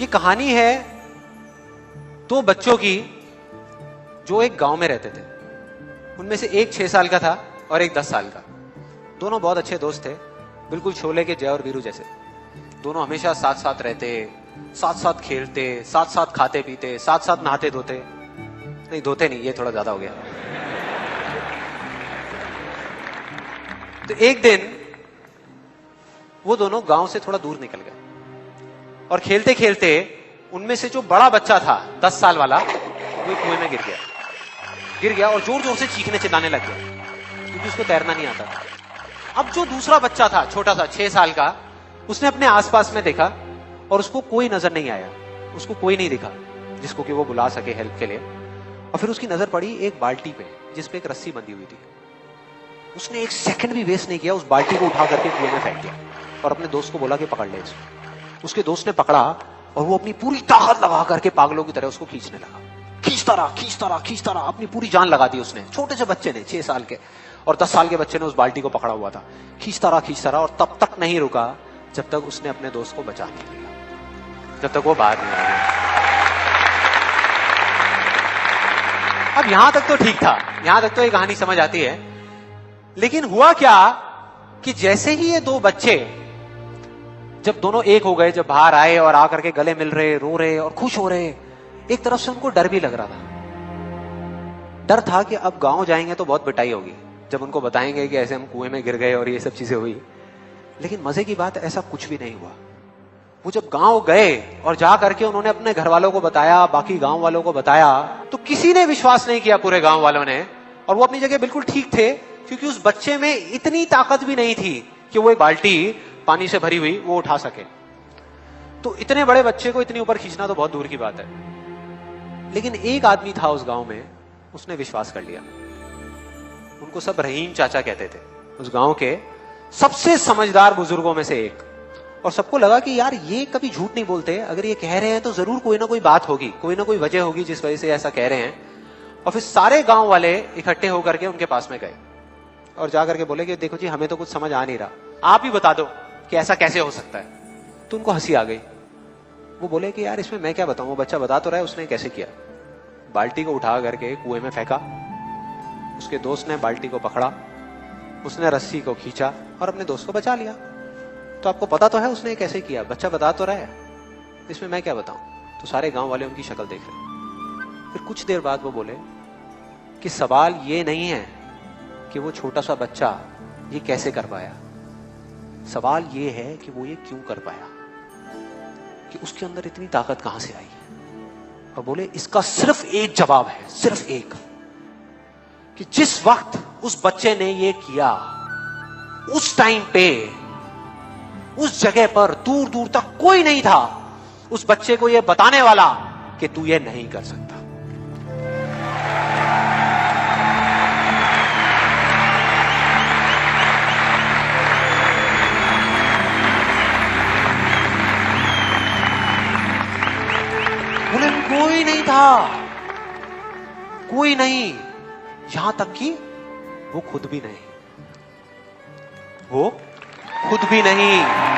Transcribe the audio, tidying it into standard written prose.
ये कहानी है दो बच्चों की जो एक गांव में रहते थे। उनमें से एक 6 साल का था और एक 10 साल का। दोनों बहुत अच्छे दोस्त थे, बिल्कुल शोले के जय और वीरू जैसे। दोनों हमेशा साथ साथ रहते, साथ साथ खेलते, साथ साथ खाते पीते, साथ साथ नहाते धोते। नहीं, धोते नहीं, ये थोड़ा ज्यादा हो गया। तो एक दिन वो दोनों गांव से थोड़ा दूर निकल गए और खेलते खेलते उनमें से जो बड़ा बच्चा था 10 साल वाला, वो कुएं में गिर गया और जोर जोर से चीखने चिल्लाने लग गया क्योंकि उसको तैरना नहीं आता था। अब जो दूसरा बच्चा था, छोटा सा 6 साल का, उसने अपने आसपास में देखा और उसको कोई नजर नहीं आया, उसको कोई नहीं दिखा जिसको कि वो बुला सके हेल्प के लिए। और फिर उसकी नजर पड़ी एक बाल्टी पे जिसपे एक रस्सी बंधी हुई थी। उसने एक सेकंड भी वेस्ट नहीं किया, उस बाल्टी को उठा करके कुएं में फेंक दिया और अपने दोस्त को बोला कि पकड़ ले इसको। उसके दोस्त ने पकड़ा और वो अपनी पूरी ताकत लगा करके पागलों की तरह उसको खींचने लगा। खींचता रहा, अपनी पूरी जान लगा दी उसने। छोटे से बच्चे ने, 6 साल के और 10 साल के बच्चे ने उस बाल्टी को पकड़ा हुआ था। खींचता रहा और तब तक नहीं रुका जब तक उसने अपने दोस्त को बचा नहीं लिया, जब तक वो बाहर नहीं आया। अब यहां तक तो ठीक था, यहां तक तो ये कहानी समझ आती है। लेकिन हुआ क्या कि जैसे ही ये दो बच्चे जब दोनों एक हो गए, जब बाहर आए और आकर के गले मिल रहे, रो रहे और खुश हो रहे, एक तरफ से उनको डर भी लग रहा था। डर था कि अब गांव जाएंगे तो बहुत पिटाई होगी जब उनको बताएंगे कि ऐसे हम कुएं में गिर गए और ये सब चीजें हुई। लेकिन मजे की बात, ऐसा कुछ भी नहीं हुआ। वो जब गांव गए और जा करके उन्होंने अपने घर वालों को बताया, बाकी गांव वालों को बताया, तो किसी ने विश्वास नहीं किया, पूरे गांव वालों ने। और वो अपनी जगह बिल्कुल ठीक थे क्योंकि उस बच्चे में इतनी ताकत भी नहीं थी कि वो एक बाल्टी पानी से भरी हुई वो उठा सके। तो इतने बड़े बच्चे को इतनी ऊपर खींचना तो बहुत दूर की बात है। लेकिन एक आदमी था उस गांव में, उसने विश्वास कर लिया। उनको सब रहीम चाचा कहते थे, उस गांव के सबसे समझदार बुजुर्गों में से एक। और सबको लगा कि यार ये कभी झूठ नहीं बोलते, अगर ये कह रहे हैं तो जरूर कोई ना कोई बात होगी, कोई ना कोई वजह होगी जिस वजह से ऐसा कह रहे हैं। और फिर सारे गांव वाले इकट्ठे होकर के उनके पास में गए और जाकर के बोले कि देखो जी, हमें तो कुछ समझ आ नहीं रहा, आप ही बता दो कि ऐसा कैसे हो सकता है। तो उनको हंसी आ गई। वो बोले कि यार इसमें मैं क्या बताऊं, वो बच्चा बता तो रहा है उसने कैसे किया। बाल्टी को उठा करके कुएं में फेंका, उसके दोस्त ने बाल्टी को पकड़ा, उसने रस्सी को खींचा और अपने दोस्त को बचा लिया। तो आपको पता तो है उसने कैसे किया, बच्चा बता तो रहा है, इसमें मैं क्या बताऊं। तो सारे गांव वाले उनकी शक्ल देख रहे। फिर कुछ देर बाद वो बोले कि सवाल ये नहीं है कि वो छोटा सा बच्चा ये कैसे कर पाया, सवाल ये है कि वो ये क्यों कर पाया, कि उसके अंदर इतनी ताकत कहां से आई। और बोले इसका सिर्फ एक जवाब है, सिर्फ एक, कि जिस वक्त उस बच्चे ने ये किया, उस टाइम पे उस जगह पर दूर दूर तक कोई नहीं था उस बच्चे को ये बताने वाला कि तू ये नहीं कर सकता। कोई नहीं था, कोई नहीं, यहां तक कि वो खुद भी नहीं, वो खुद भी नहीं।